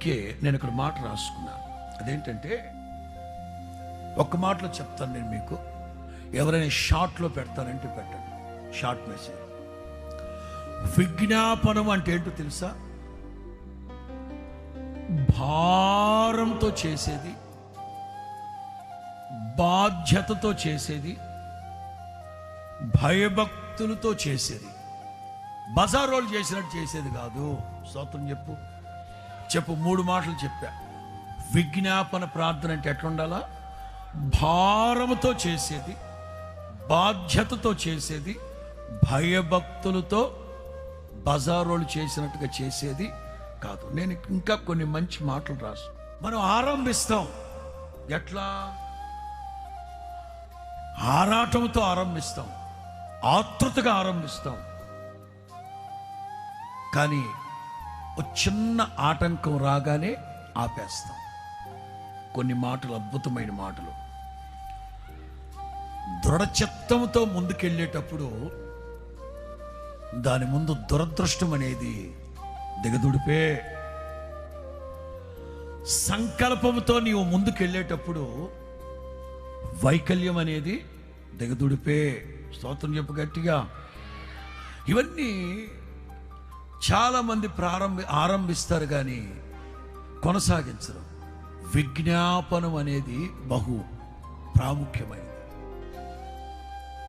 అందుకే నేను ఇక్కడ మాట రాసుకున్నాను. అదేంటంటే ఒక్క మాటలో చెప్తాను నేను మీకు. ఎవరైనా షార్ట్లో పెడతానంటే పెట్టండి, షార్ట్ మెసేజ్. విజ్ఞాపనం అంటే ఏంటో తెలుసా? భారంతో చేసేది, బాధ్యతతో చేసేది, భయభక్తులతో చేసేది. బజారోళ్ళు చేసినట్టు చేసేది కాదు. స్తోత్రం చెప్పు చెప్పు 3 మాటలు చెప్పా. విజ్ఞాపన ప్రార్థన అంటే ఎట్లుండాలా? భారముతో చేసేది, బాధ్యతతో చేసేది, భయభక్తులతో బజారోళ్ళు చేసినట్టుగా చేసేది కాదు. నేను ఇంకా కొన్ని మంచి మాటలు రాసు. మనం ఆరంభిస్తాం ఎట్లా? ఆరాటంతో ఆరంభిస్తాం, ఆతృతగా ఆరంభిస్తాం. కానీ ఒక చిన్న ఆటంకం రాగానే ఆపేస్తాం. కొన్ని మాటలు అద్భుతమైన మాటలు. దృఢచిత్తంతో ముందుకెళ్ళేటప్పుడు దాని ముందు దురదృష్టం అనేది దిగదుడిపే. సంకల్పంతో నీవు ముందుకెళ్ళేటప్పుడు వైకల్యం అనేది దిగదుడిపే. స్తోత్రం చెప్పు గట్టిగా. ఇవన్నీ చాలామంది ఆరంభిస్తారు కానీ కొనసాగించరు. విజ్ఞాపనం అనేది బహు ప్రాముఖ్యమైనది.